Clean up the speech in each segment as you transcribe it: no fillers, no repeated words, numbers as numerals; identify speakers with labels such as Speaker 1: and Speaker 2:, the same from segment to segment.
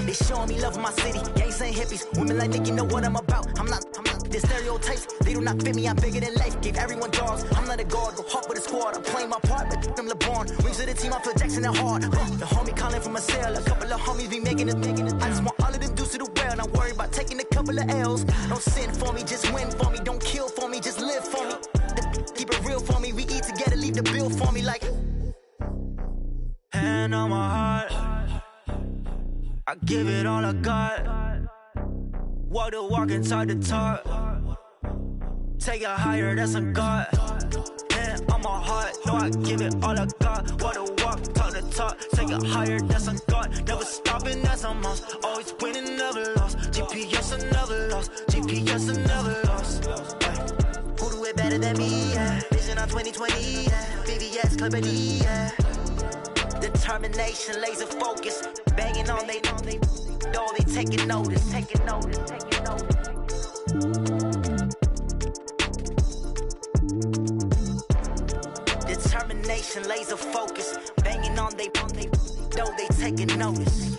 Speaker 1: They showing me love in my city. Gangs ain't hippies. Women like Nicky know what I'm about. I'm not the stereotypes. They do not fit me. I'm bigger than life. Gave everyone dogs. I'm not a guard. Go hard with a squad. I'm playing my part, but them LeBron. Rings to the team. I feel Jackson and hard. The homie calling from a cell. A couple of homies be making it. I just want all of them dudes to do well. Not worried about taking a couple of L's. Don't sin for me, just win for me. Don't kill for me, just live for me. Keep it real for me. We eat together, leave the bill for me like. Hand on my heart, I give it all I got. Walk the walk and talk the talk. Take it higher, that's a God. Hand on my heart, no, I give it all I got. Walk the walk, talk the talk. Take it higher, that's a God. Never stopping, that's a must. Always winning, never lost. GPS, I never lost. GPS, I never lost. Who do it better than me? Yeah. Vision on 2020, yeah. VVS, Clippity, yeah. Determination, laser focus, banging on they door, they taking notice. Determination, laser focus, banging on they door, they taking notice.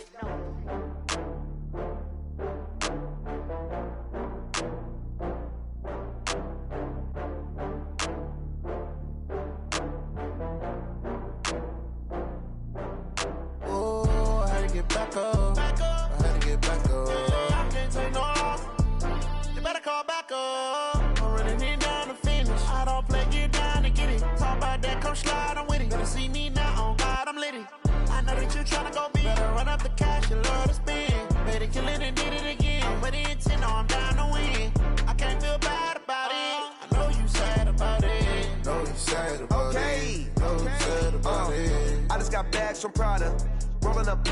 Speaker 2: From Prada, rolling up.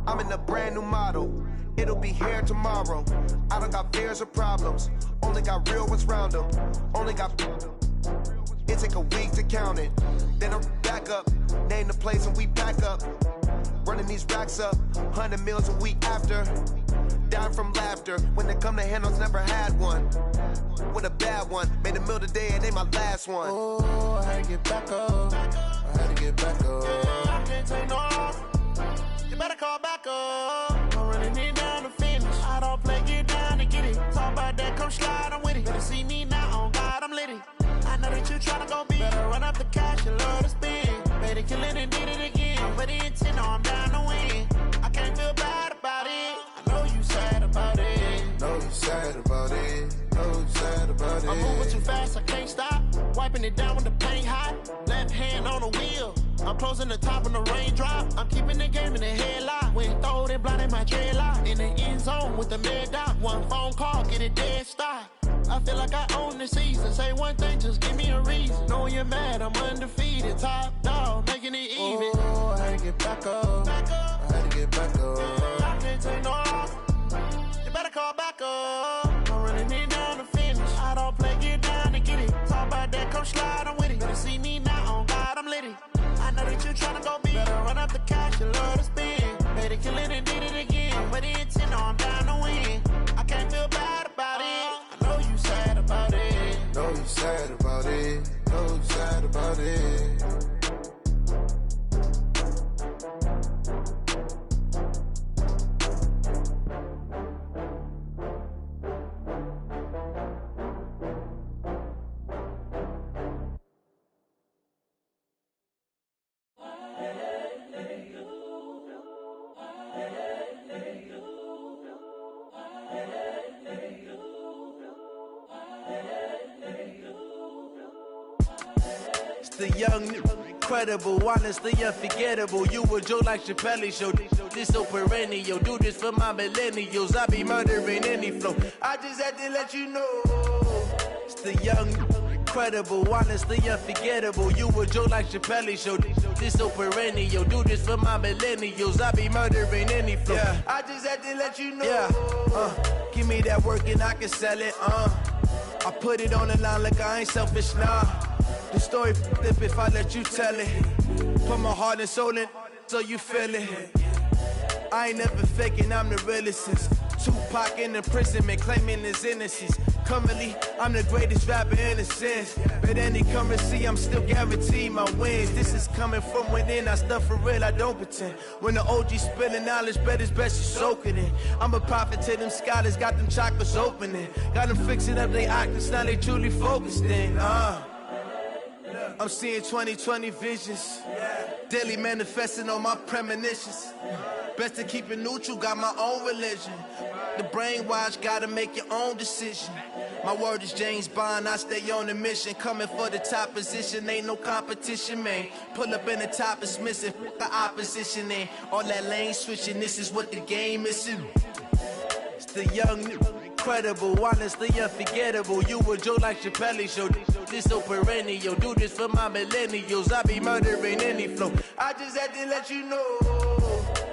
Speaker 2: I'm in a brand new model. It'll be here tomorrow. I don't got fears or problems. Only got real ones round them. Only got. It take a week to count it. Then I'm back up. Name the place and we back up. Running these racks up. 100 meals a week after. Dying from laughter. When it come to handles, never had one. With a bad one. Made a meal today and they my last one.
Speaker 3: Oh, I had to get back up. I had to get back up. I can't take no loss. You better call back up. I'm running it down to finish. I don't play, get down to get it. Talk about that, come slide, I'm with it. Better see me now, on God, I'm litty. I know that you tryna go big. Better run up the cash, you love to spend. Better kill it and did it again. But the intent, no, I'm down to win. I can't feel bad about it. I know you sad about it.
Speaker 4: Know you sad about it. Know you sad about it.
Speaker 3: I'm moving too fast, I can't stop. Wiping it down with the paint hot. Left hand on the wheel. I'm closing the top on the raindrop. I'm keeping the game in the headlock. When throwed and blinded my dreadlock. In the end zone with the mad dot. One phone call, get it dead stop. I feel like I own the season. Say one thing, just give me a reason. Knowing you're mad, I'm undefeated. Top dog, making it even.
Speaker 4: Oh, I had to get back up. I had to get back up.
Speaker 3: I can't take no loss. You better call back up. I'm running it down to finish. I don't play, get down to get it. Talk about that, come slide, I'm with it. Better see me now, on God, I'm litty. I know that you tryna go big. Better run up the cash, you love to spend. Better kill it and did it again. But the intent, no, I'm down to win. I can't feel bad about it. I know you sad about it.
Speaker 4: Know you sad about it. Know you sad about it.
Speaker 5: The young, incredible, honestly unforgettable. You a joke like Chappelle show. This so perennial. Do this for my millennials. I be murdering any flow. I just had to let you know. It's the young, incredible, honestly unforgettable. You a joke like Chappelle show. This so perennial. Do this for my millennials. I be murdering any flow. Yeah. I just had to let you know. Yeah. Give me that work and I can sell it. I put it on the line like I ain't selfish, nah. The story flip if I let you tell it. Put my heart and soul in so you feel it. I ain't never faking, I'm the realest since Tupac in imprisonment, claiming his innocence. Currently, I'm the greatest rapper in a sense. But any currency, I'm still guaranteed my wins. This is coming from within, I stuff for real, I don't pretend. When the OG spilling knowledge, bet it's best you soak it in. I'm a prophet to them scholars, got them chakras opening. Got them fixing up their octaves, now they truly focused in. I'm seeing 2020 visions. Daily manifesting on my premonitions. Best to keep it neutral, got my own religion. The brainwash, gotta make your own decision. My word is James Bond, I stay on the mission. Coming for the top position, ain't no competition, man. Pull up in the top, it's missing, the opposition in. All that lane switching, this is what the game is. It's the young, incredible, honestly unforgettable. You a Joe like Chappelle show. This so perennial, do this for my millennials. I be murdering any flow. I just had to let you know.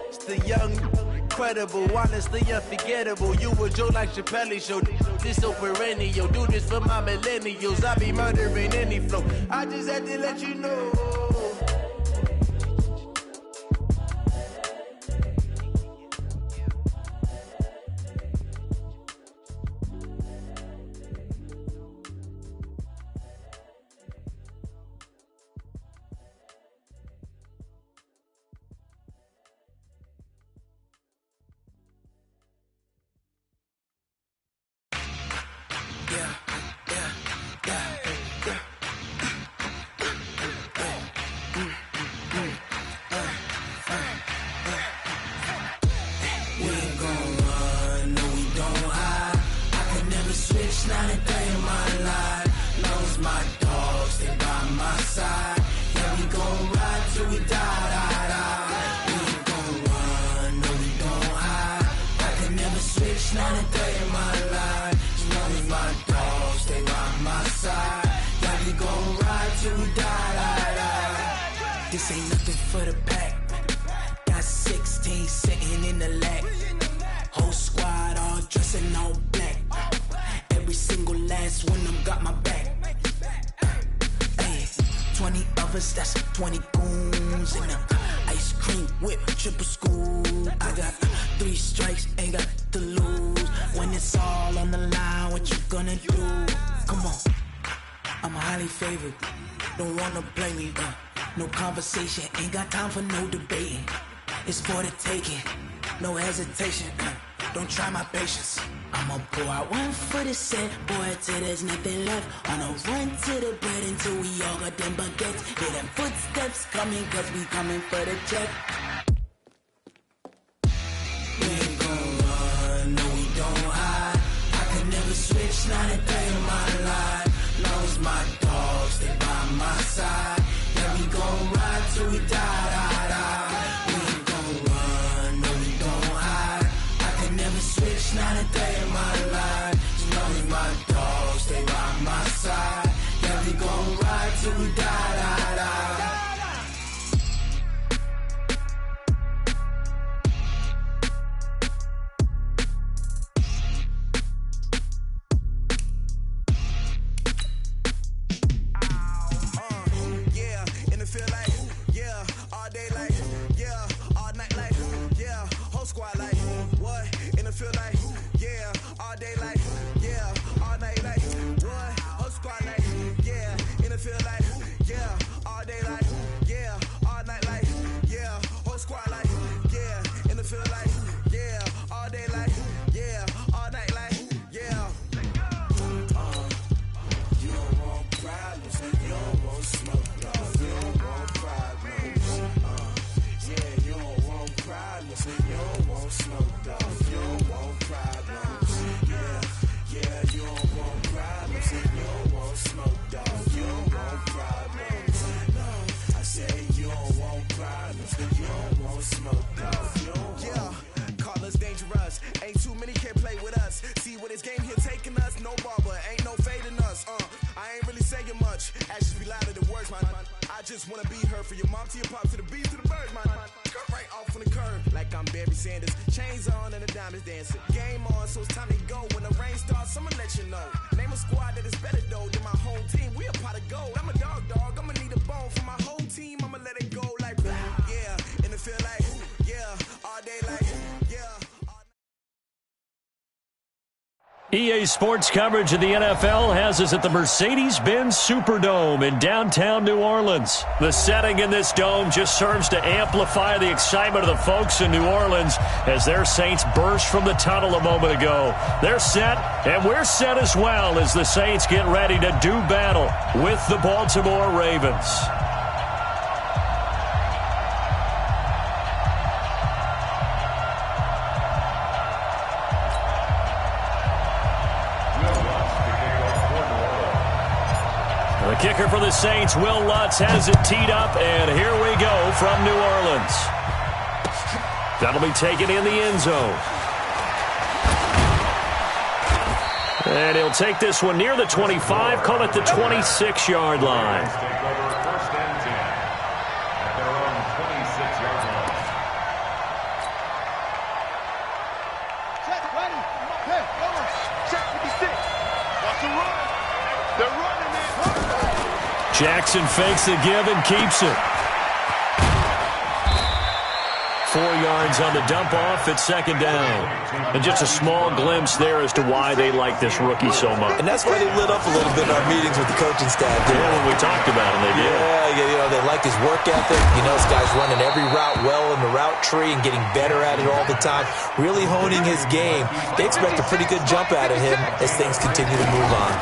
Speaker 5: It's the young, incredible, honestly unforgettable. You a Joe like Chappelle show. This so perennial, do this for my millennials. I be murdering any flow. I just had to let you know.
Speaker 6: This ain't nothing for the pack. Got 16 sitting in the lap. Whole squad all dressing all black. Every single last one of them got my back. Hey, 20 of us, that's 20 goons in the ice cream whip, triple scoop. I got 3 strikes, ain't got to lose. When it's all on the line, what you gonna do? Come on, I'm highly favored. Don't wanna play me, no conversation, ain't got time for no debating. It's for the taking, no hesitation. Don't try my patience. I'ma pour out one for the set, boy, till there's nothing left. On a run to the bread until we all got them baguettes. Hear them footsteps coming, cause we coming for the check. We ain't gon' run, no we don't hide. I could never switch, not a day in my life. Long as my dogs stay by my side. Yeah, we gon' ride till we die. We ain't gon' run, no we don't hide. I could never switch, not a day in my life. As long as my dogs stay by my side. Yeah, we gon' ride till we die.
Speaker 7: EA Sports coverage of the NFL has us at the Mercedes-Benz Superdome in downtown New Orleans. The setting in this dome just serves to amplify the excitement of the folks in New Orleans as their Saints burst from the tunnel a moment ago. They're set, and we're set as well as the Saints get ready to do battle with the Baltimore Ravens. The kicker for the Saints, Will Lutz, has it teed up, and here we go from New Orleans. That'll be taken in the end zone. And he'll take this one near the 25, call it the 26-yard line. Jackson fakes the give and keeps it. 4 yards on the dump-off at second down. And just a small glimpse there as to why they like this rookie so much.
Speaker 8: And that's why they lit up a little bit in our meetings with the coaching staff.
Speaker 7: Yeah, when we talked about him, they did.
Speaker 8: Yeah, they like his work ethic. This guy's running every route well in the route tree and getting better at it all the time, really honing his game. They expect a pretty good jump out of him as things continue to move on.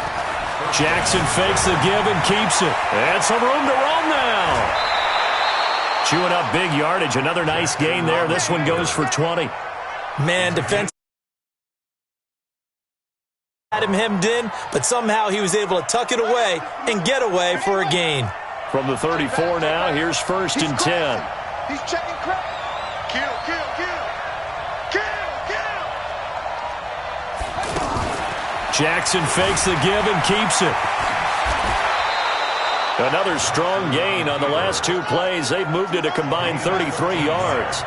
Speaker 7: Jackson fakes the give and keeps it. And some room to run now. Chewing up big yardage. Another nice gain there. This one goes for 20.
Speaker 8: Man, defense had him hemmed in, but somehow he was able to tuck it away and get away for a gain.
Speaker 7: From the 34 now, here's 1st and 10.
Speaker 3: He's checking crap. Kill.
Speaker 7: Jackson fakes the give and keeps it. Another strong gain on the last 2 plays. They've moved it a combined 33 yards.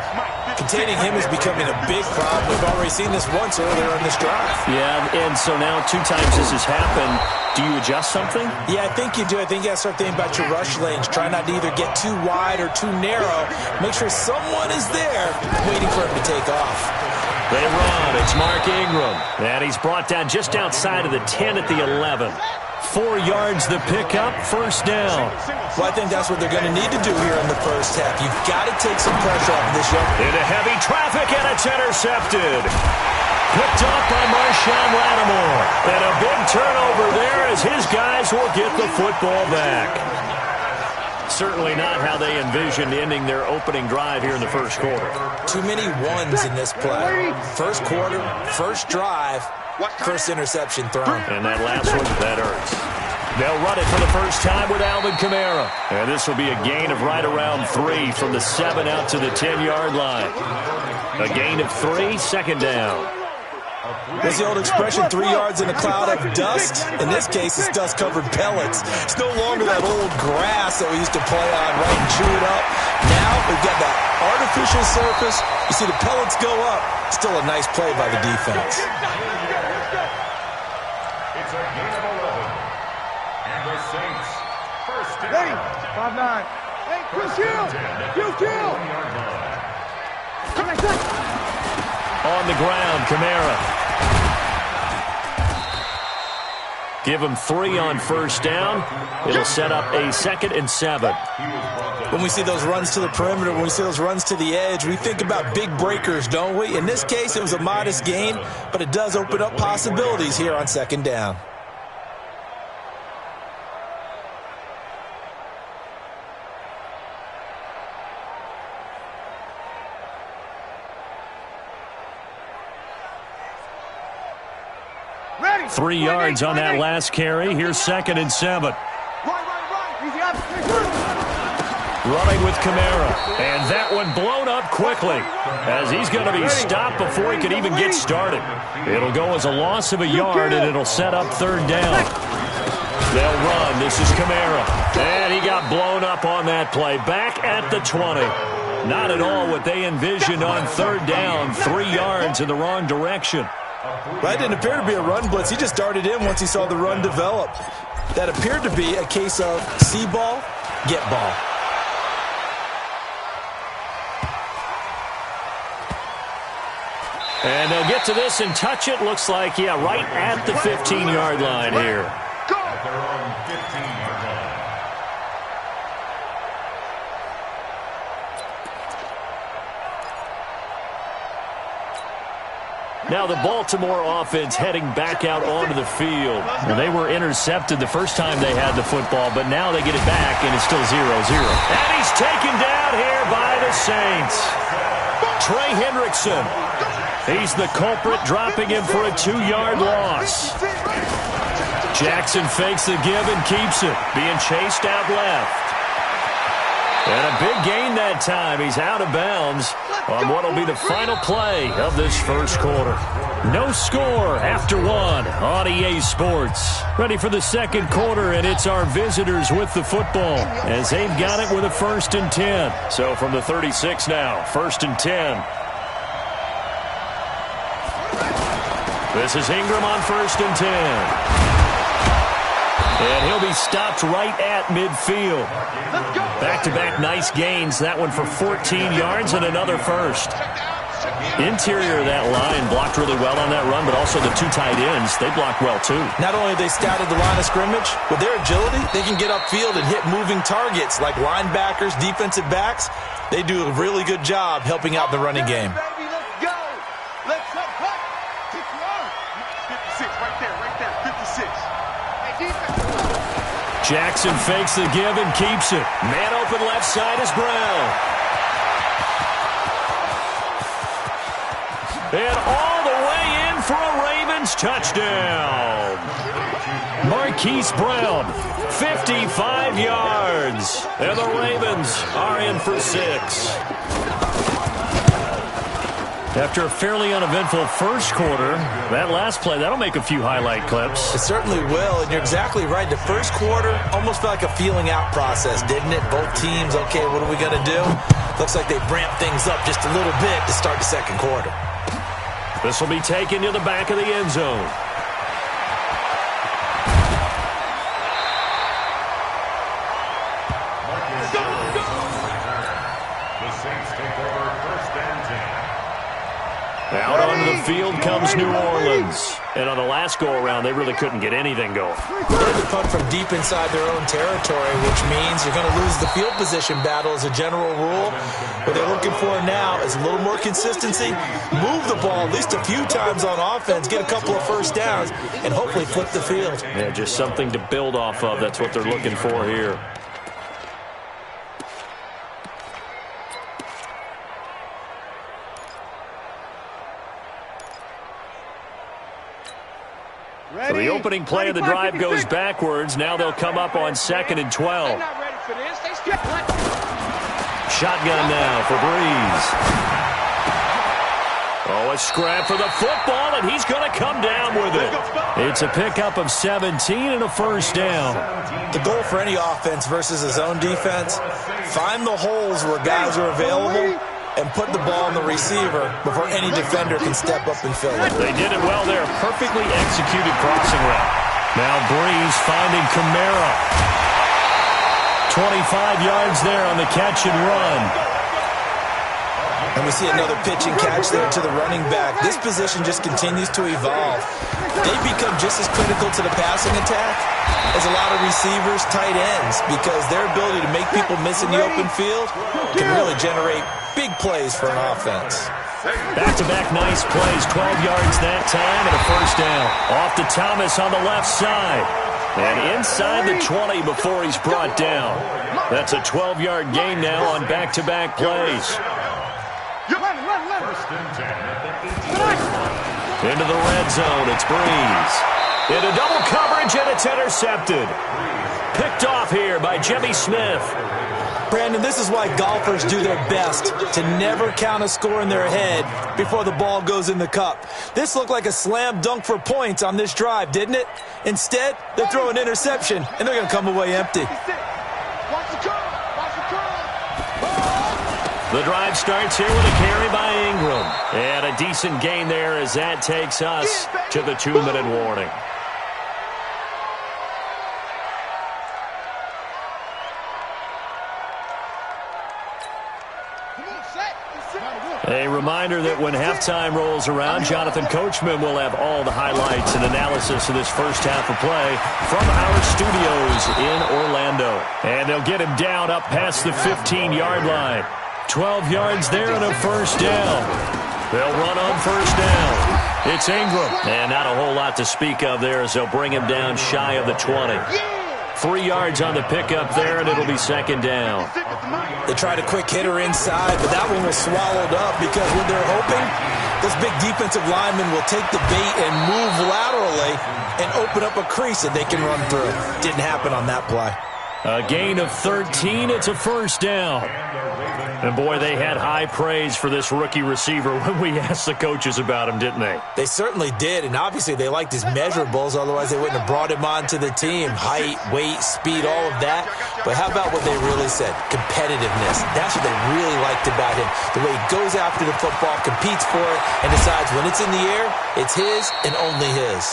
Speaker 8: Containing him is becoming a big problem. We've already seen this once earlier in this drive.
Speaker 7: Yeah, and so now 2 times this has happened. Do you adjust something?
Speaker 8: Yeah, I think you do. I think you got to start thinking about your rush lanes. Try not to either get too wide or too narrow. Make sure someone is there waiting for him to take off.
Speaker 7: They run. It's Mark Ingram. And he's brought down just outside of the 10 at the 11. 4 yards the pickup, 1st down.
Speaker 8: Well, I think that's what they're going to need to do here in the first half. You've got to take some pressure off of this young.
Speaker 7: Into heavy traffic, and it's intercepted. Picked up by Marshawn Lattimore. And a big turnover there as his guys will get the football back. Certainly not how they envisioned ending their opening drive here in the first quarter.
Speaker 8: Too many ones in this play. First quarter, first drive, first interception thrown.
Speaker 7: And that last one, that hurts. They'll run it for the first time with Alvin Kamara. And this will be a gain of right around 3 from the 7 out to the 10-yard line. A gain of 3, second down.
Speaker 8: There's the old expression, 3 yards in a cloud of dust. In this case, it's dust-covered pellets. It's no longer that old grass that we used to play on, right, and chew it up. Now we've got that artificial surface. You see the pellets go up. Still a nice play by the defense.
Speaker 9: It's a gain of 11. And the Saints, first down.
Speaker 3: 5-9. Hey, Kill.
Speaker 7: On the ground, Kamara. Give him 3 on first down. It'll set up a 2nd and 7.
Speaker 8: When we see those runs to the perimeter, when we see those runs to the edge, we think about big breakers, don't we? In this case, it was a modest gain, but it does open up possibilities here on 2nd down.
Speaker 3: Ready.
Speaker 7: 3 yards on that last carry. Here's 2nd and 7.
Speaker 3: Easy up.
Speaker 7: Running with Kamara. And that one blown up quickly as he's going to be stopped before he can even get started. It'll go as a loss of a yard, and it'll set up 3rd down. They'll run. This is Kamara. And he got blown up on that play. Back at the 20. Not at all what they envisioned on 3rd down. 3 yards in the wrong direction.
Speaker 8: That didn't appear to be a run blitz. He just darted in once he saw the run develop. That appeared to be a case of see ball, get ball.
Speaker 7: And they'll get to this and touch it. Looks like, yeah, right at the 15-yard line here.
Speaker 9: At their own 15-yard line.
Speaker 7: Now the Baltimore offense heading back out onto the field. Well, they were intercepted the first time they had the football, but now they get it back, and it's still 0-0. And he's taken down here by the Saints. Trey Hendrickson. He's the culprit, dropping him for a 2-yard loss. Jackson fakes the give and keeps it, being chased out left. And a big gain that time. He's out of bounds on what will be the final play of this first quarter. No score after one on EA Sports. Ready for the second quarter, and it's our visitors with the football as they've got it with a 1st and 10. So from the 36 now, 1st and 10. This is Ingram on 1st and 10. And he'll be stopped right at midfield. Back-to-back nice gains. That one for 14 yards and another first. Interior of that line blocked really well on that run, but also the 2 tight ends, they blocked well too.
Speaker 8: Not only have they scouted the line of scrimmage, with their agility, they can get upfield and hit moving targets like linebackers, defensive backs. They do a really good job helping out the running game.
Speaker 7: Jackson fakes the give and keeps it. Man open left side is Brown. And all the way in for a Ravens touchdown. Marquise Brown, 55 yards. And the Ravens are in for 6. After a fairly uneventful first quarter, that last play, that'll make a few highlight clips.
Speaker 8: It certainly will, and you're exactly right. The first quarter almost felt like a feeling out process, didn't it? Both teams, okay, what are we going to do? Looks like they ramped things up just a little bit to start the second quarter.
Speaker 7: This will be taken to the back of the end zone.
Speaker 9: The Saints take over 1st and 10.
Speaker 7: Out onto the field comes New Orleans. And on the last go-around, they really couldn't get anything going.
Speaker 8: They punt from deep inside their own territory, which means you're going to lose the field position battle as a general rule. What they're looking for now is a little more consistency, move the ball at least a few times on offense, get a couple of first downs, and hopefully flip the field.
Speaker 7: Yeah, just something to build off of. That's what they're looking for here. So the opening play of the drive goes backwards. Now they'll come up on 2nd and 12. Shotgun now for Breeze. Oh, a scrap for the football, and he's going to come down with it. It's a pickup of 17 and a first down.
Speaker 8: The goal for any offense versus his own defense, find the holes where guys are available and put the ball on the receiver before any defender can step up and fill it.
Speaker 7: They did it well there. Perfectly executed crossing route. Now Breeze finding Kamara. 25 yards there on the catch and run.
Speaker 8: And we see another pitch and catch there to the running back. This position just continues to evolve. They become just as critical to the passing attack as a lot of receivers, tight ends, because their ability to make people miss in the open field can really generate big plays for an offense.
Speaker 7: Back-to-back nice plays, 12 yards that time and a first down. Off to Thomas on the left side. And inside the 20 before he's brought down. That's a 12-yard gain now on back-to-back plays.
Speaker 9: 1st and 10 at the 18.
Speaker 7: Into the red zone, it's Breeze. Into double coverage, and it's intercepted. Picked off here by Jimmy Smith.
Speaker 8: Brandon, this is why golfers do their best to never count a score in their head before the ball goes in the cup. This looked like a slam dunk for points on this drive, didn't it? Instead, they throw an interception, and they're going to come away empty.
Speaker 7: The drive starts here with a carry by Ingram. And a decent gain there as that takes us to the 2-minute warning. A reminder that when halftime rolls around, Jonathan Coachman will have all the highlights and analysis of this first half of play from our studios in Orlando. And they'll get him down up past the 15-yard line. 12 yards there and a first down. They'll run on first down. It's Ingram. And not a whole lot to speak of there as they'll bring him down shy of the 20. 3 yards on the pickup there, and it'll be second down.
Speaker 8: They tried a quick hitter inside, but that one was swallowed up because what they're hoping, this big defensive lineman will take the bait and move laterally and open up a crease that they can run through. Didn't happen on that play.
Speaker 7: A gain of 13. It's a first down. And, boy, they had high praise for this rookie receiver when we asked the coaches about him, didn't they?
Speaker 8: They certainly did, and obviously they liked his measurables. Otherwise, they wouldn't have brought him onto the team. Height, weight, speed, all of that. But how about what they really said? Competitiveness. That's what they really liked about him. The way he goes after the football, competes for it, and decides when it's in the air, it's his and only his.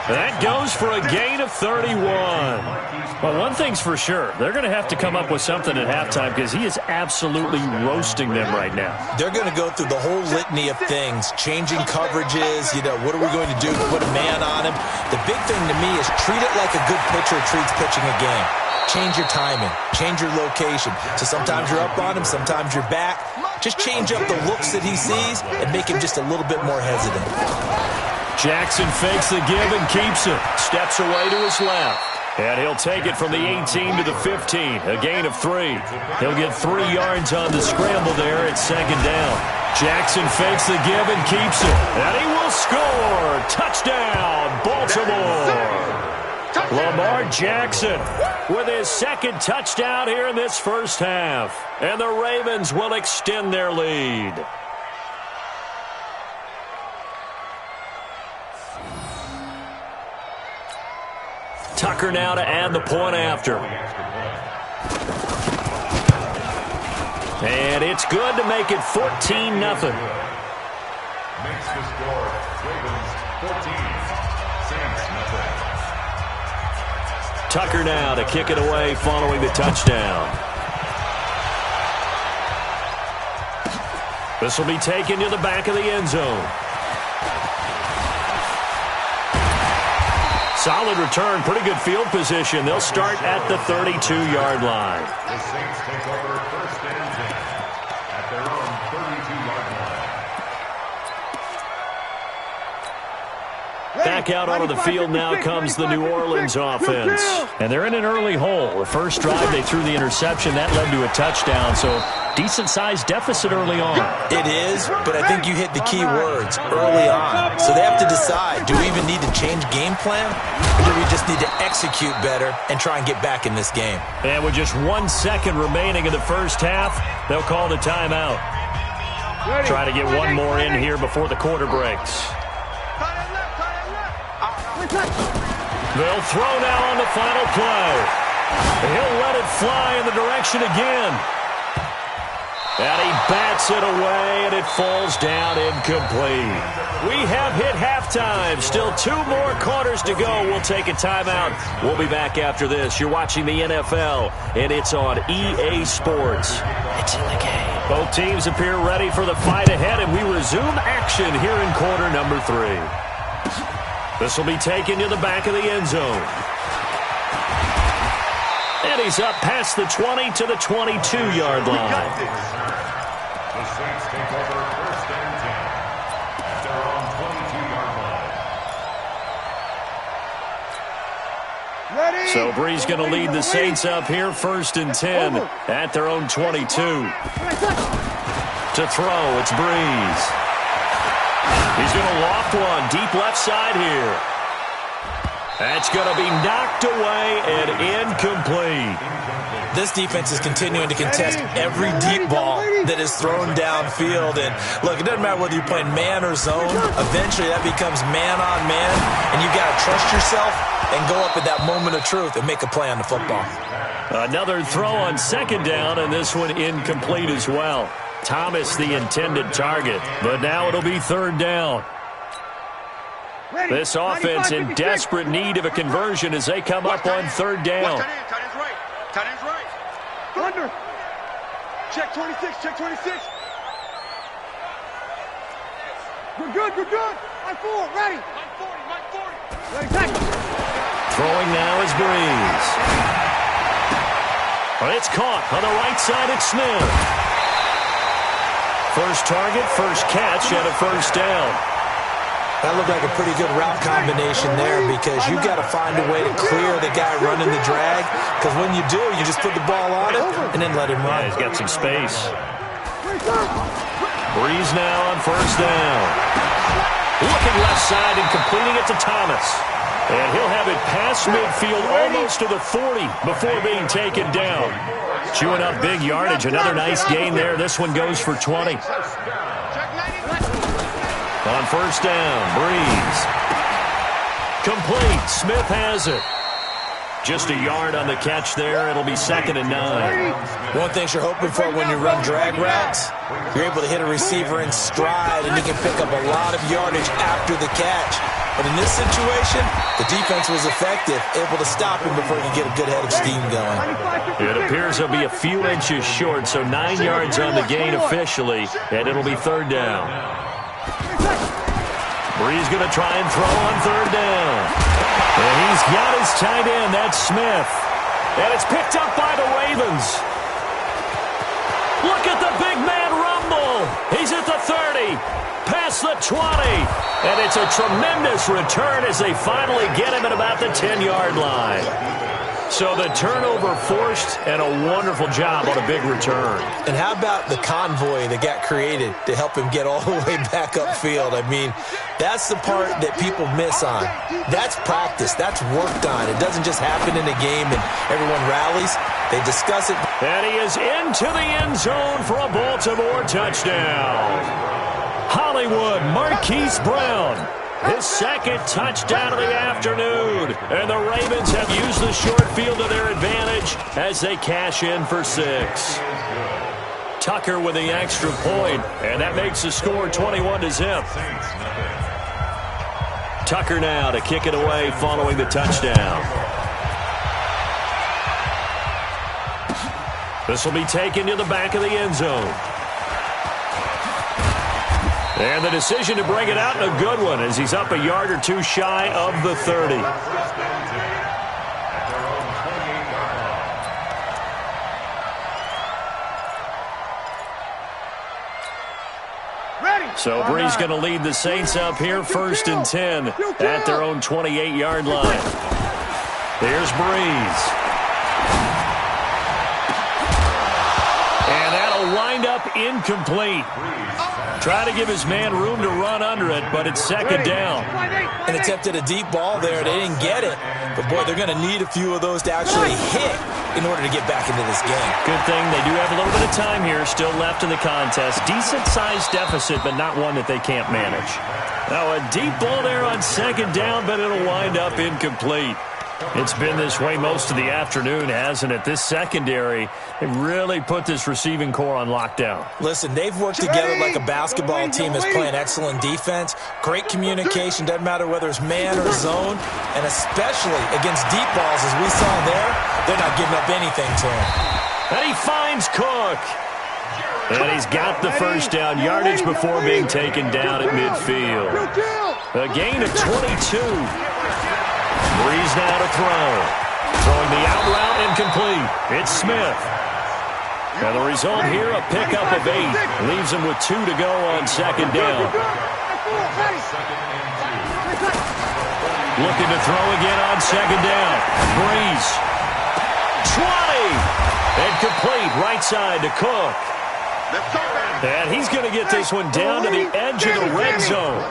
Speaker 7: That goes for a gain of 31. Well, one thing's for sure. They're going to have to come up with something at halftime because he is absolutely roasting them right now.
Speaker 8: They're going to go through the whole litany of things, changing coverages, what are we going to do to put a man on him? The big thing to me is treat it like a good pitcher treats pitching a game. Change your timing, change your location. So sometimes you're up on him, sometimes you're back. Just change up the looks that he sees and make him just a little bit more hesitant.
Speaker 7: Jackson fakes the give and keeps it. Steps away to his left. And he'll take it from the 18 to the 15. A gain of 3. He'll get 3 yards on the scramble there at second down. Jackson fakes the give and keeps it. And he will score. Touchdown, Baltimore. Lamar Jackson with his second touchdown here in this first half. And the Ravens will extend their lead. Tucker now to add the point after. And it's good to make it 14-0.
Speaker 9: Makes the score Ravens 14, Saints nothing.
Speaker 7: Tucker now to kick it away following the touchdown. This will be taken to the back of the end zone. Solid return, pretty good field position. They'll start at the 32-yard line.
Speaker 9: The Saints take over first and 10 at their own 32-yard line.
Speaker 7: Back out onto the field now comes the New Orleans offense. And they're in an early hole. The first drive, they threw the interception. That led to a touchdown, so decent-sized deficit early on.
Speaker 8: It is, but I think you hit the key words, early on. So they have to decide, do we even need to change game plan? Or do we just need to execute better and try and get back in this game?
Speaker 7: And with just 1 second remaining in the first half, they'll call the timeout. Try to get one more in here before the quarter breaks. They'll throw now on the final play. He'll let it fly in the direction again. And he bats it away, and it falls down incomplete. We have hit halftime. Still 2 more quarters to go. We'll take a timeout. We'll be back after this. You're watching the NFL, and it's on EA Sports. It's in the game. Both teams appear ready for the fight ahead, and we resume action here in quarter number 3. This will be taken to the back of the end zone. And he's up past the 20 to the 22-yard line.
Speaker 9: The Saints take over first and 10 at their own 22-yard line.
Speaker 7: So Bree's going to lead the Saints up here first and 10 at their own 22. To throw, it's Breeze. He's going to loft one deep left side here. That's going to be knocked away and incomplete.
Speaker 8: This defense is continuing to contest every deep ball that is thrown downfield. And, look, it doesn't matter whether you're playing man or zone. Eventually, that becomes man on man, and you've got to trust yourself and go up at that moment of truth and make a play on the football.
Speaker 7: Another throw on second down, and this one incomplete as well. Thomas the intended target, but now it'll be third down. This offense in desperate need of a conversion as they come up on third down.
Speaker 10: Check 26, check 26. We're good, we're good. Line 4, ready. Line 40. Ready, tackle.
Speaker 7: Throwing now is Breeze. It's caught on the right side. It's Smith. First target, first catch, and a first down.
Speaker 8: That looked like a pretty good route combination there because you got to find a way to clear the guy running the drag, because when you do, you just put the ball on him and then let him run.
Speaker 7: Yeah, he's got some space. Breeze now on first down. Looking left side and completing it to Thomas. And he'll have it past midfield almost to the 40 before being taken down. Chewing up big yardage. Another nice gain there. This one goes for 20. On first down, Breeze. Complete. Smith has it. Just a yard on the catch there. It'll be 2nd and 9.
Speaker 8: One thing you're hoping for when you run drag routes, you're able to hit a receiver in stride, and you can pick up a lot of yardage after the catch. But in this situation, the defense was effective, able to stop him before he could get a good head of steam going.
Speaker 7: It appears he'll be a few inches short, so 9 yards on the gain officially, and it'll be 3rd down. Breeze going to try and throw on 3rd down. And he's got his tight end. That's Smith. And it's picked up by the Ravens. Look at the big man rumble. He's at the 30. Past the 20. And it's a tremendous return as they finally get him at about the 10-yard line. So the turnover forced, and a wonderful job on a big return.
Speaker 8: And how about the convoy that got created to help him get all the way back upfield? I mean, that's the part that people miss on. That's practice. That's worked on. It doesn't just happen in a game and everyone rallies. They discuss it.
Speaker 7: And he is into the end zone for a Baltimore touchdown. Hollywood Marquise Brown. His 2nd touchdown of the afternoon. And the Ravens have used the short field to their advantage as they cash in for 6. Tucker with the extra point, and that makes the score 21-0. Tucker now to kick it away following the touchdown. This will be taken to the back of the end zone. And the decision to bring it out, a good one, as he's up a yard or two shy of the 30. So Breeze going to lead the Saints up here, 1st and 10 at their own 28-yard line. There's Breeze. And that'll wind up incomplete. Trying to give his man room to run under it, but it's 2nd down.
Speaker 8: And attempted a deep ball there. They didn't get it. But, boy, they're going to need a few of those to actually hit in order to get back into this game.
Speaker 7: Good thing they do have a little bit of time here still left in the contest. Decent-sized deficit, but not one that they can't manage. Now, a deep ball there on 2nd down, but it'll wind up incomplete. It's been this way most of the afternoon, hasn't it? This secondary, they really put this receiving core on lockdown.
Speaker 8: Listen, they've worked together like a basketball team that's playing excellent defense. Great communication, doesn't matter whether it's man or zone. And especially against deep balls, as we saw there, they're not giving up anything to him.
Speaker 7: And he finds Cook. And he's got the first down yardage before being taken down at midfield. A gain of 22. Breeze now to throw. Throwing the out route incomplete. It's Smith. And the result here, a pickup of 8. Leaves him with 2 to go on 2nd down. Looking to throw again on 2nd down. Breeze. 20. And complete right side to Cook. And he's going to get this one down to the edge of the red zone.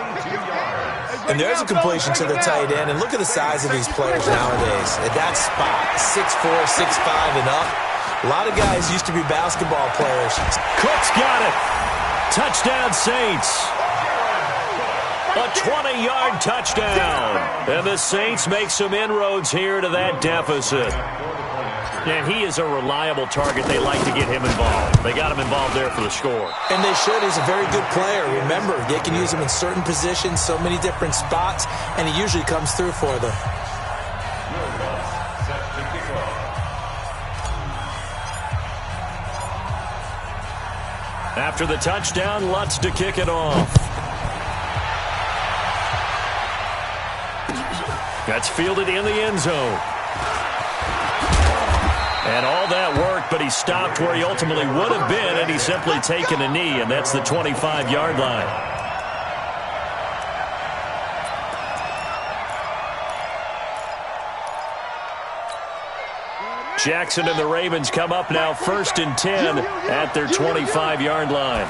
Speaker 8: And there's a completion to the tight end. And look at the size of these players nowadays. At that spot, 6'4", 6'5", and up. A lot of guys used to be basketball players.
Speaker 7: Cook's got it. Touchdown, Saints. A 20-yard touchdown. And the Saints make some inroads here to that deficit. And he is a reliable target. They like to get him involved. They got him involved there for the score.
Speaker 8: And they should. He's a very good player. Remember, they can use him in certain positions, so many different spots, and he usually comes through for them.
Speaker 7: After the touchdown, Lutz to kick it off. That's fielded in the end zone. And all that work, but he stopped where he ultimately would have been, and he's simply taken a knee, and that's the 25-yard line. Jackson and the Ravens come up now 1st and 10 at their 25-yard line.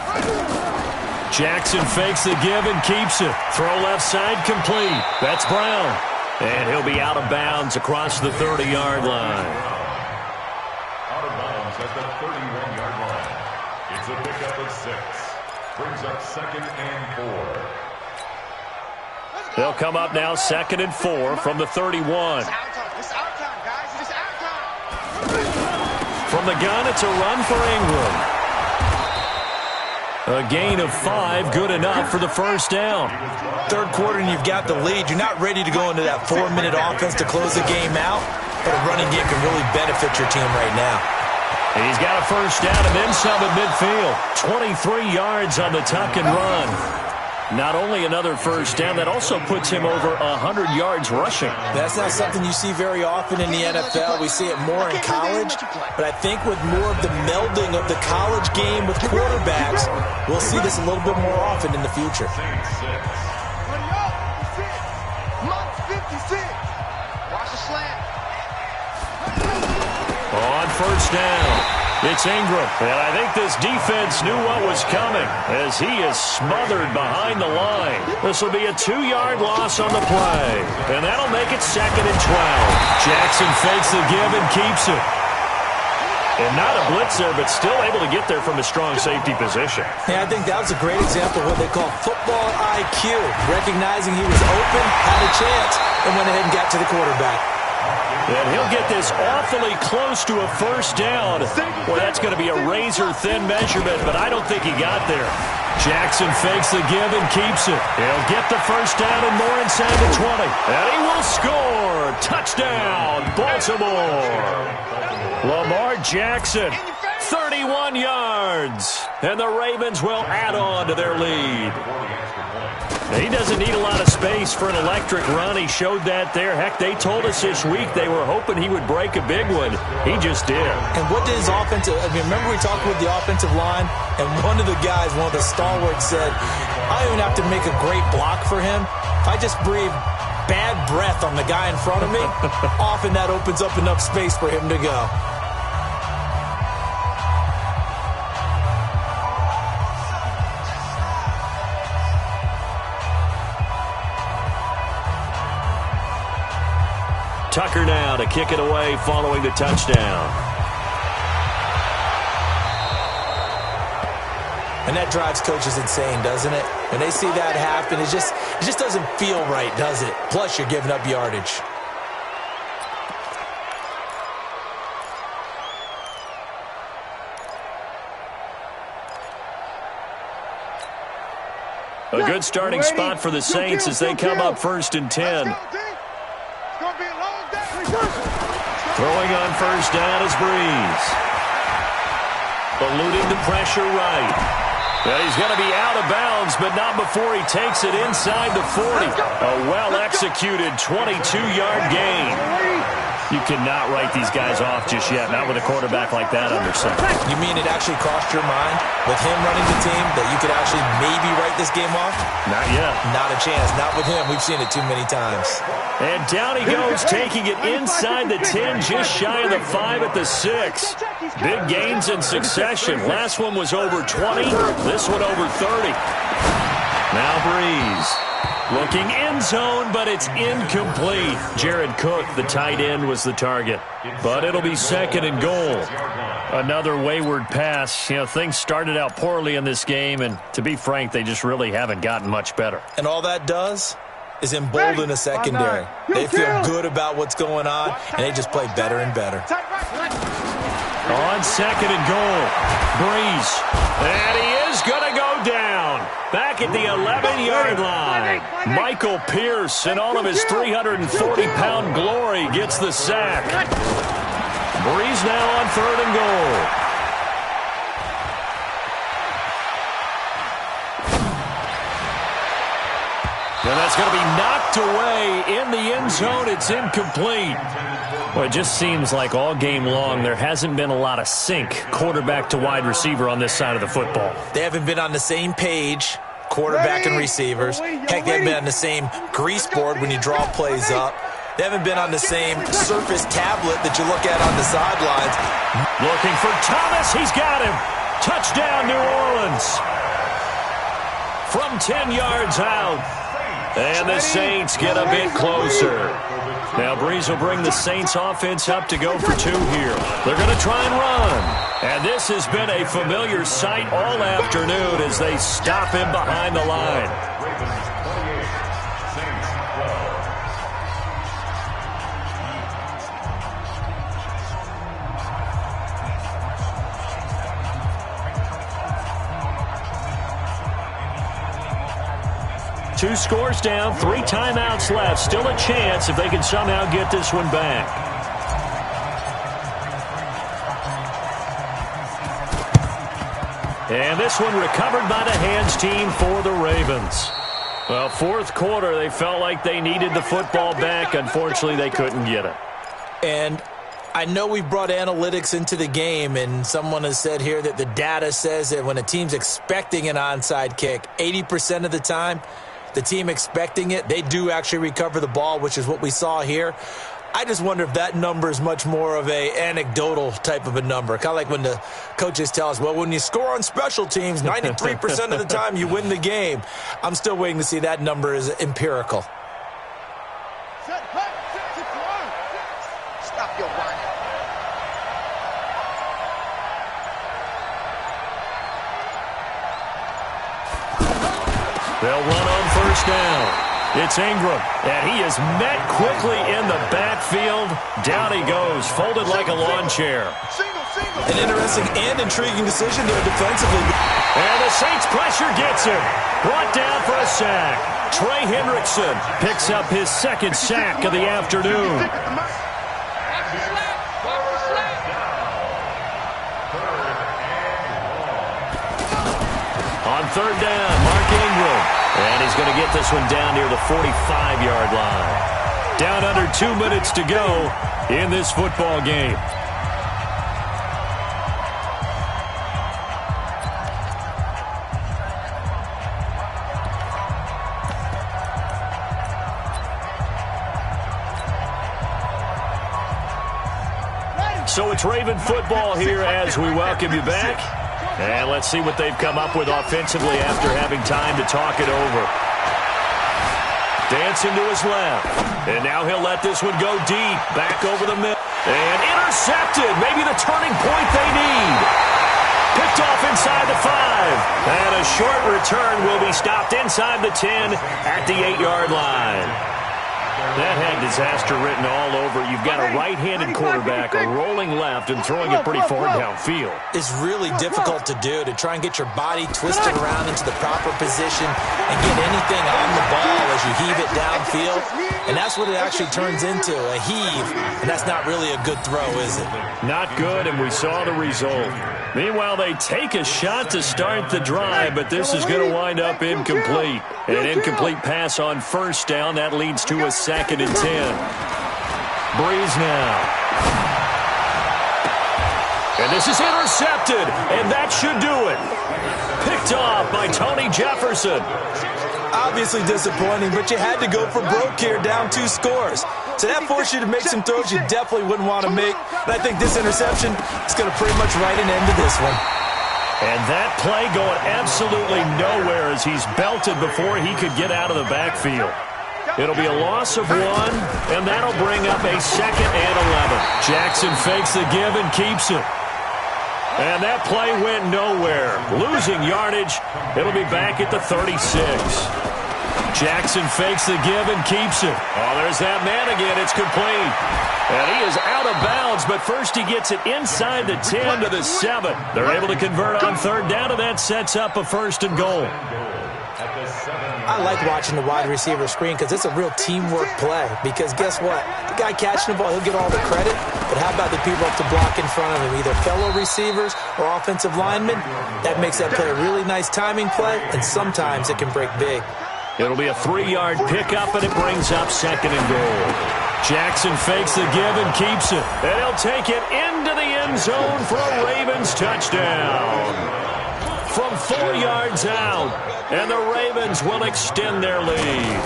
Speaker 7: Jackson fakes the give and keeps it. Throw left side complete. That's Brown. And he'll be out of bounds across the 30-yard line.
Speaker 9: Out of bounds at the 31-yard line. It's a pickup of 6. Brings up 2nd and 4.
Speaker 7: They'll come up now 2nd and 4 from the 31. From the gun, it's a run for Ingram. A gain of 5, good enough for the first down.
Speaker 8: Third quarter and you've got the lead. You're not ready to go into that 4-minute offense to close the game out, but a running game can really benefit your team right now.
Speaker 7: He's got a first down and then some at midfield. 23 yards on the tuck and run. Not only another first down, that also puts him over 100 yards rushing.
Speaker 8: That's not something you see very often in the NFL. We see it more in college, but I think with more of the melding of the college game with quarterbacks, we'll see this a little bit more often in the future.
Speaker 7: On first down, it's Ingram, and I think this defense knew what was coming as he is smothered behind the line. This will be a 2-yard loss on the play, and that'll make it 2nd and 12. Jackson fakes the give and keeps it. And not a blitzer, but still able to get there from a strong safety position.
Speaker 8: Yeah, I think that was a great example of what they call football IQ, recognizing he was open, had a chance, and went ahead and got to the quarterback.
Speaker 7: And he'll get this awfully close to a first down. Well, that's going to be a razor-thin measurement, but I don't think he got there. Jackson fakes the give and keeps it. He'll get the first down and more inside the 20. And he will score. Touchdown, Baltimore. Lamar Jackson, 31 yards. And the Ravens will add on to their lead. He doesn't need a lot of space for an electric run. He showed that there. Heck, they told us this week they were hoping he would break a big one. He just did.
Speaker 8: And what did his offensive... I mean, remember we talked with the offensive line, and one of the guys, one of the stalwarts said, I don't even have to make a great block for him. If I just breathe bad breath on the guy in front of me, often that opens up enough space for him to go.
Speaker 7: Tucker now to kick it away following the touchdown.
Speaker 8: And that drives coaches insane, doesn't it? When they see that happen, it just doesn't feel right, does it? Plus, you're giving up yardage.
Speaker 7: A good starting spot for the Saints as they come up 1st and 10. Throwing on first down is Breeze. Eluding the pressure right. And he's going to be out of bounds, but not before he takes it inside the 40. A well-executed 22-yard gain. You cannot write these guys off just yet, not with a quarterback like that under center.
Speaker 8: You mean it actually crossed your mind with him running the team that you could actually maybe write this game off?
Speaker 7: Not yet.
Speaker 8: Not a chance. Not with him. We've seen it too many times.
Speaker 7: And down he goes, taking it inside the 10, just shy of the 5 at the 6. Big gains in succession. Last one was over 20. This one over 30. Now Breeze. Looking end zone, but it's incomplete. Jared Cook, the tight end, was the target. But it'll be 2nd and goal. Another wayward pass. You know, things started out poorly in this game, and to be frank, they just really haven't gotten much better.
Speaker 8: And all that does is embolden a secondary. They feel good about what's going on, and they just play better and better.
Speaker 7: On 2nd and goal, Breeze. And he is going to go down. Back at the 11-yard line. Michael Pierce, in all of his 340-pound glory, gets the sack. Breeze now on 3rd and goal. And that's going to be knocked away in the end zone. It's incomplete. Well, it just seems like all game long there hasn't been a lot of sync quarterback to wide receiver on this side of the football.
Speaker 8: They haven't been on the same page, quarterback and receivers. Heck, they haven't been on the same grease board when you draw plays up. They haven't been on the same Surface tablet that you look at on the sidelines.
Speaker 7: Looking for Thomas. He's got him. Touchdown, New Orleans. From 10 yards out. And the Saints get a bit closer. Now Breeze will bring the Saints offense up to go for 2 here. They're going to try and run. And this has been a familiar sight all afternoon as they stop him behind the line. Two scores down, 3 timeouts left. Still a chance if they can somehow get this one back. And this one recovered by the hands team for the Ravens. Well, fourth quarter, they felt like they needed the football back. Unfortunately, they couldn't get it.
Speaker 8: And I know we brought analytics into the game, and someone has said here that the data says that when a team's expecting an onside kick, 80% of the time, the team expecting it, they do actually recover the ball, which is what we saw here. I just wonder if that number is much more of a anecdotal type of a number. Kind of like when the coaches tell us, well, when you score on special teams, 93% of the time you win the game. I'm still waiting to see that number is empirical.
Speaker 10: Stop your whining.
Speaker 7: They'll run on first down. It's Ingram, and he is met quickly in the backfield. Down he goes, folded like a lawn chair.
Speaker 8: An interesting and intriguing decision there defensively.
Speaker 7: And the Saints pressure gets him. Brought down for a sack. Trey Hendrickson picks up his second sack of the afternoon. On third down, Mark Ingram. And he's going to get this one down near the 45-yard line. Down under 2 minutes to go in this football game. So it's Raven football here as we welcome you back. And let's see what they've come up with offensively after having time to talk it over. Dancing to his left. And now he'll let this one go deep. Back over the middle. And intercepted. Maybe the turning point they need. Picked off inside the 5. And a short return will be stopped inside the 10 at the 8-yard line. That had disaster written all over. You've got a right-handed quarterback, a rolling left, and throwing it pretty far downfield.
Speaker 8: It's really difficult to do, to try and get your body twisted around into the proper position and get anything on the ball as you heave it downfield. And that's what it actually turns into, a heave. And that's not really a good throw, is it?
Speaker 7: Not good, and we saw the result. Meanwhile, they take a shot to start the drive, but this is going to wind up incomplete. An incomplete pass on first down. That leads to a 2nd and 10. Breeze now. And this is intercepted, and that should do it. Picked off by Tony Jefferson.
Speaker 8: Obviously disappointing, but you had to go for broke here, down 2 scores. So that forced you to make some throws you definitely wouldn't want to make. And I think this interception is going to pretty much write an end to this one.
Speaker 7: And that play going absolutely nowhere as he's belted before he could get out of the backfield. It'll be a loss of 1, and that'll bring up a 2nd and 11. Jackson fakes the give and keeps it. And that play went nowhere. Losing yardage. It'll be back at the 36. Jackson fakes the give and keeps it. Oh, there's that man again. It's complete. And he is out of bounds, but first he gets it inside the 10 to the 7. They're able to convert on third down, and that sets up a 1st and goal.
Speaker 8: I like watching the wide receiver screen because it's a real teamwork play. Because guess what? The guy catching the ball, he'll get all the credit. But how about the people up to block in front of him, either fellow receivers or offensive linemen? That makes that play a really nice timing play, and sometimes it can break big.
Speaker 7: It'll be a 3-yard pickup, and it brings up 2nd and goal. Jackson fakes the give and keeps it. And he'll take it into the end zone for a Ravens touchdown. From 4 yards out, and the Ravens will extend their lead.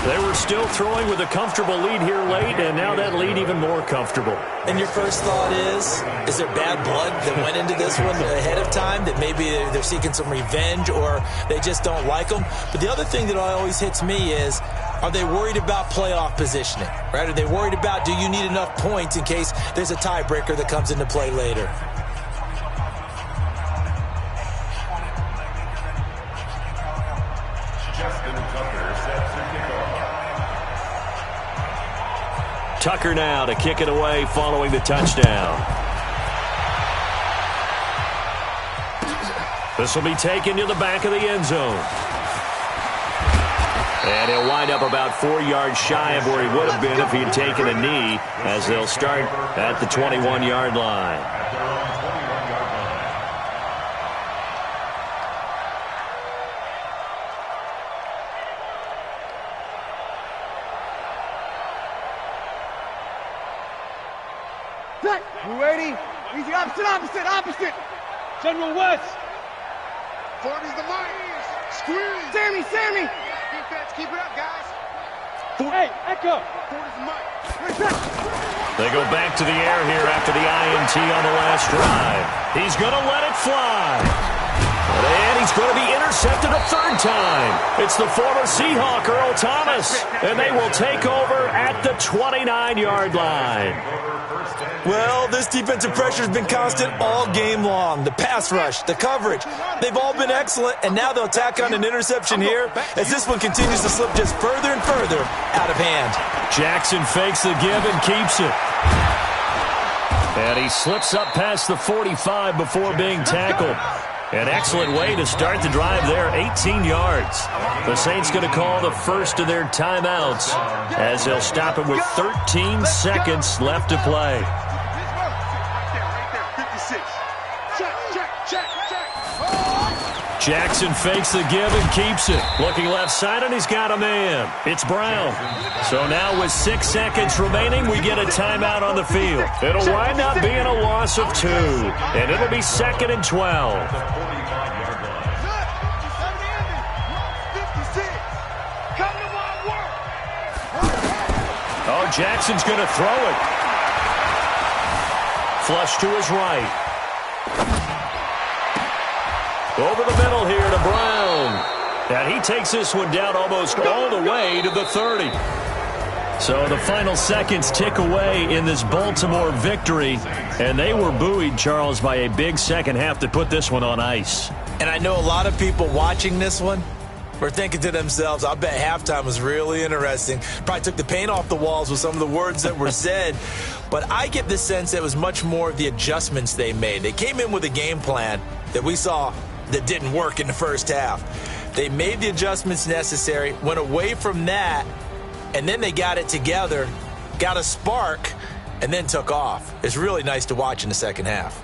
Speaker 7: They were still throwing with a comfortable lead here late, and now that lead even more comfortable.
Speaker 8: And your first thought is there bad blood that went into this one ahead of time, that maybe they're seeking some revenge or they just don't like them? But the other thing that always hits me is, are they worried about playoff positioning, right? Are they worried about, do you need enough points in case there's a tiebreaker that comes into play later?
Speaker 7: Tucker now to kick it away following the touchdown. This will be taken to the back of the end zone. And he'll wind up about 4 yards shy of where he would have been if he had taken a knee, as they'll start at the 21-yard line.
Speaker 10: Ready? Easy, opposite. General West.
Speaker 11: 40's the mark. Squeeze.
Speaker 10: Sammy.
Speaker 11: Defense, keep it up, guys.
Speaker 10: Hey, Echo.
Speaker 11: 40's the mark.
Speaker 7: They go back to the air here after the INT on the last drive. He's going to let it fly. And he's going to be intercepted a 3rd time. It's the former Seahawk, Earl Thomas. And they will take over at the 29-yard line.
Speaker 8: Well, this defensive pressure has been constant all game long. The pass rush, the coverage, they've all been excellent, and now they'll tack on an interception here as this one continues to slip just further and further out of hand.
Speaker 7: Jackson fakes the give and keeps it. And he slips up past the 45 before being tackled. An excellent way to start the drive there, 18 yards. The Saints going to call the first of their timeouts as they'll stop it with 13 seconds left to play. Jackson fakes the give and keeps it. Looking left side, and he's got a man. It's Brown. So now with 6 seconds remaining, we get a timeout on the field. It'll wind up being a loss of 2, and it'll be 2nd and 12. Oh, Jackson's going to throw it. Flush to his right. Over the middle here to Brown. And he takes this one down almost all the way to the 30. So the final seconds tick away in this Baltimore victory. And they were buoyed, Charles, by a big second half to put this one on ice.
Speaker 8: And I know a lot of people watching this one were thinking to themselves, I bet halftime was really interesting. Probably took the paint off the walls with some of the words that were said. But I get the sense that it was much more of the adjustments they made. They came in with a game plan that we saw that didn't work in the first half. They made the adjustments necessary, went away from that, and then they got it together, got a spark, and then took off. It's really nice to watch in the second half.